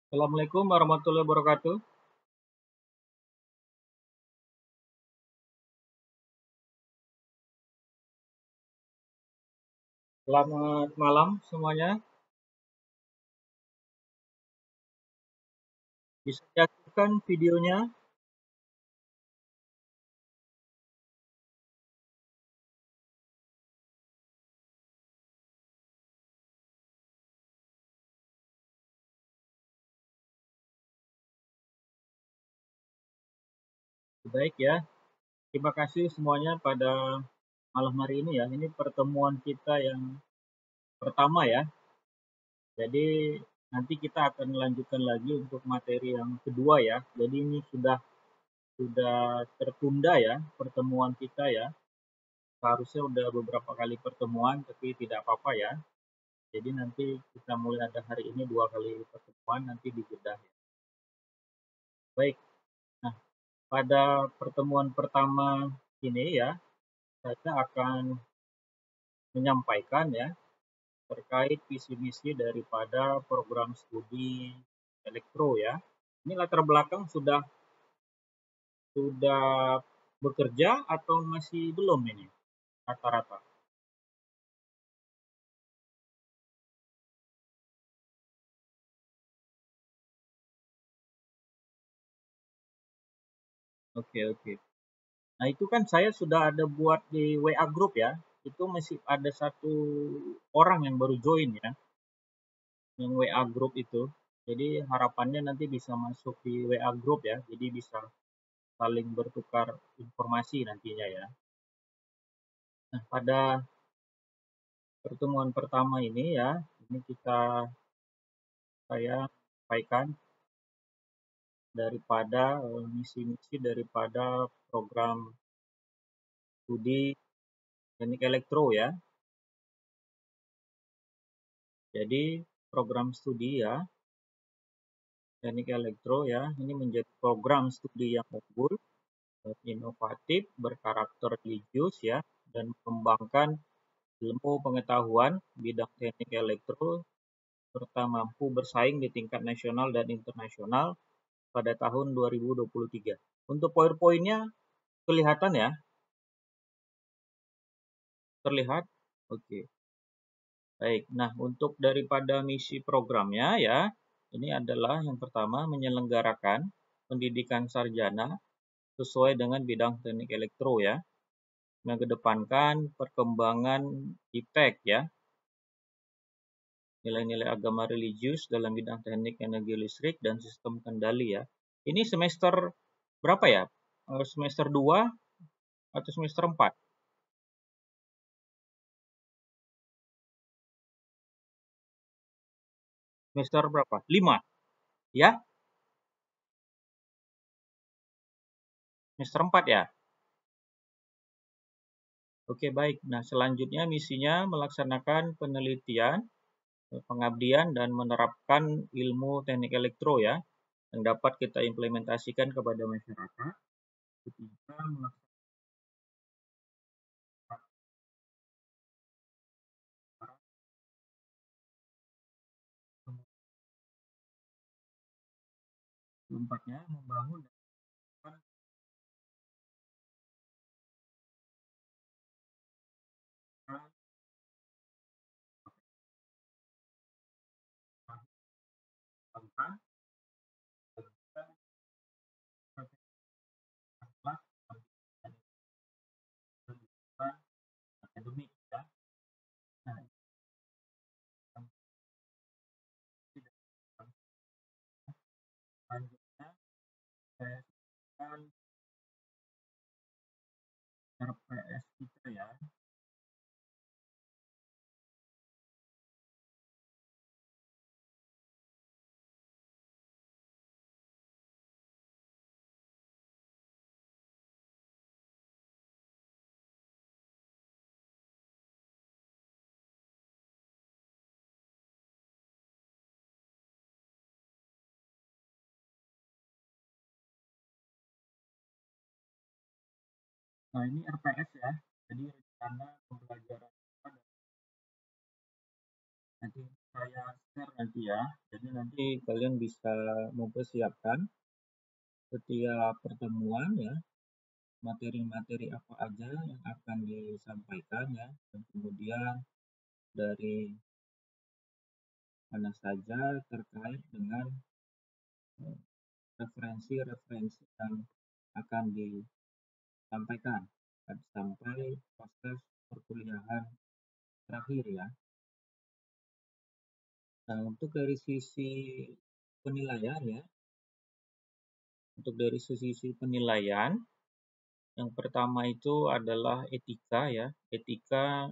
Assalamualaikum warahmatullahi wabarakatuh. Selamat malam semuanya. Bisa diaktifkan videonya. Baik ya. Terima kasih semuanya pada malam hari ini ya. Ini pertemuan kita yang pertama ya. Jadi nanti kita akan melanjutkan lagi untuk materi yang kedua ya. Jadi ini sudah tertunda ya pertemuan kita ya. Seharusnya udah beberapa kali pertemuan tapi tidak apa-apa ya. Jadi nanti kita mulai ada hari ini dua kali pertemuan nanti dijedah ya. Baik. Nah, pada pertemuan pertama ini ya, saya akan menyampaikan ya terkait visi misi daripada program studi elektro ya. Ini latar belakang sudah bekerja atau masih belum ini rata-rata? Oke, oke. Nah, itu kan saya sudah ada buat di WA group ya. Itu masih ada satu orang yang baru join ya, yang WA group itu. Jadi harapannya nanti bisa masuk di WA group ya. Jadi bisa saling bertukar informasi nantinya ya. Nah, pada pertemuan pertama ini ya, ini saya sampaikan daripada misi-misi daripada program studi teknik elektro ya. Jadi program studi ya teknik elektro ya, ini menjadi program studi yang unggul, inovatif, berkarakter religius ya, dan mengembangkan ilmu pengetahuan bidang teknik elektro serta mampu bersaing di tingkat nasional dan internasional pada tahun 2023. Untuk poin-poinnya kelihatan ya? Terlihat? Oke. Baik. Nah, untuk daripada misi programnya ya, ini adalah yang pertama menyelenggarakan pendidikan sarjana sesuai dengan bidang teknik elektro ya, mengedepankan perkembangan iptek ya, nilai-nilai agama religius dalam bidang teknik energi listrik dan sistem kendali ya. Ini semester berapa ya? Semester 2 atau semester 4? Semester berapa? 5 ya? Semester 4 ya? Oke, baik. Nah, selanjutnya misinya melaksanakan penelitian, pengabdian, dan menerapkan ilmu teknik elektro ya, yang dapat kita implementasikan kepada masyarakat ketika melaksanakan 4-nya membangun dan mengembangkan akademik ya. Nah, selanjutnya saya akan RPS kita ya. Nah, ini RPS ya. Jadi rencana pembelajaran kita. Nanti saya share nanti ya. Jadi nanti kalian bisa mempersiapkan setiap pertemuan ya, materi-materi apa aja yang akan disampaikan ya, dan kemudian dari mana saja terkait dengan referensi-referensi yang akan disampaikan sampai proses perkuliahan terakhir ya. Nah, untuk dari sisi penilaian ya, yang pertama itu adalah etika ya. Etika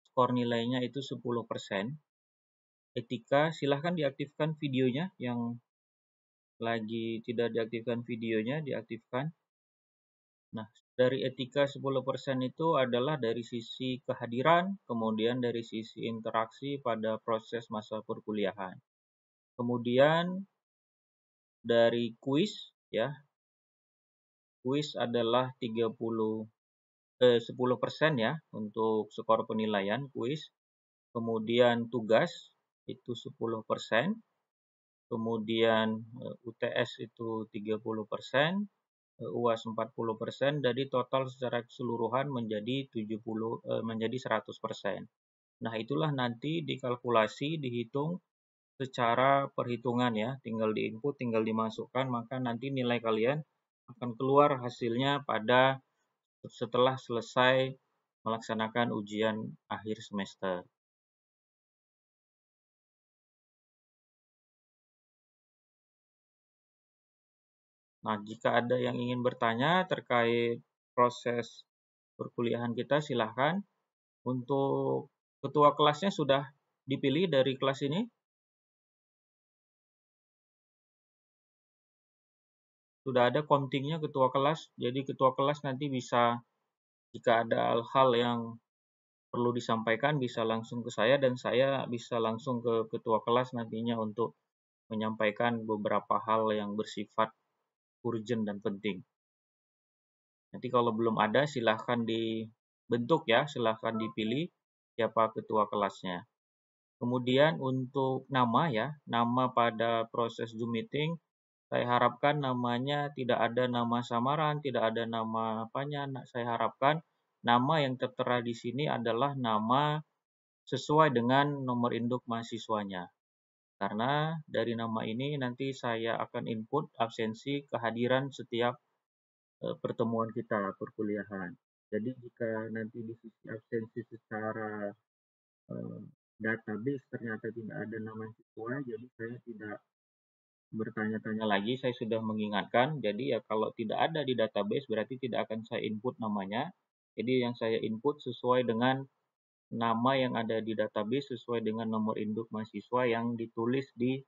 skor nilainya itu 10%. Etika silahkan diaktifkan videonya, yang lagi tidak diaktifkan videonya diaktifkan. Nah, dari etika 10% itu adalah dari sisi kehadiran, kemudian dari sisi interaksi pada proses masa perkuliahan. Kemudian dari kuis ya. Kuis adalah 10% ya untuk skor penilaian kuis. Kemudian tugas itu 10%. Kemudian UTS itu 30%, UAS 40%, jadi total secara keseluruhan menjadi 100%. Nah, itulah nanti dikalkulasi, dihitung secara perhitungan ya, tinggal diinput, tinggal dimasukkan, maka nanti nilai kalian akan keluar hasilnya setelah selesai melaksanakan ujian akhir semester. Nah, jika ada yang ingin bertanya terkait proses perkuliahan kita, silahkan. Untuk ketua kelasnya sudah dipilih dari kelas ini? Sudah ada countingnya ketua kelas, jadi ketua kelas nanti bisa, jika ada hal-hal yang perlu disampaikan, bisa langsung ke saya dan saya bisa langsung ke ketua kelas nantinya untuk menyampaikan beberapa hal yang bersifat urgent dan penting. Nanti kalau belum ada silahkan dibentuk ya, silahkan dipilih siapa ketua kelasnya. Kemudian untuk nama ya, nama pada proses Zoom meeting, saya harapkan namanya tidak ada nama samaran, tidak ada nama apanya. Saya harapkan nama yang tertera di sini adalah nama sesuai dengan nomor induk mahasiswanya. Karena dari nama ini nanti saya akan input absensi kehadiran setiap pertemuan kita perkuliahan. Jadi jika nanti di sisi absensi secara database ternyata tidak ada nama yang sesuai, jadi saya tidak bertanya-tanya lagi, saya sudah mengingatkan. Jadi ya kalau tidak ada di database berarti tidak akan saya input namanya. Jadi yang saya input sesuai dengan nama yang ada di database, sesuai dengan nomor induk mahasiswa yang ditulis di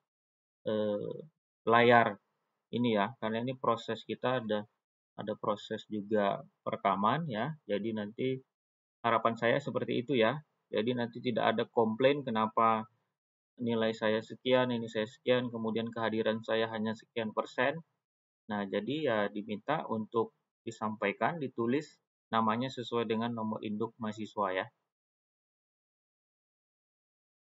layar ini ya. Karena ini proses kita ada proses juga perekaman ya. Jadi nanti harapan saya seperti itu ya. Jadi nanti tidak ada komplain kenapa nilai saya sekian, ini saya sekian, kemudian kehadiran saya hanya sekian persen. Nah, jadi ya diminta untuk disampaikan, ditulis namanya sesuai dengan nomor induk mahasiswa ya.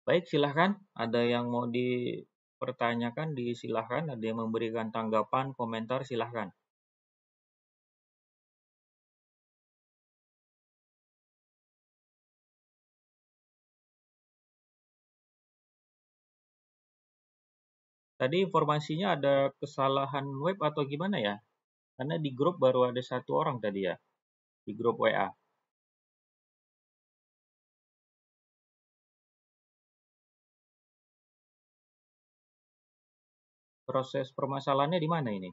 Baik, silahkan. Ada yang mau dipertanyakan, disilahkan. Ada yang memberikan tanggapan, komentar, silahkan. Tadi informasinya ada kesalahan web atau gimana ya? Karena di grup baru ada 1 orang tadi ya, di grup WA. Proses permasalahannya di mana ini?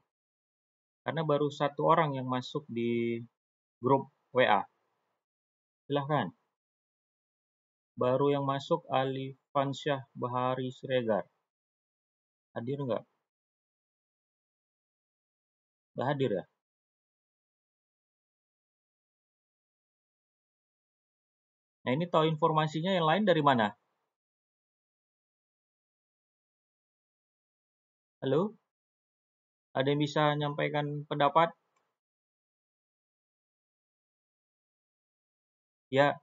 Karena baru 1 orang yang masuk di grup WA. Silahkan. Baru yang masuk Alifansyah Bahari Siregar. Hadir nggak? Nggak hadir ya? Nah, ini tahu informasinya yang lain dari mana? Halo? Ada yang bisa menyampaikan pendapat? Ya.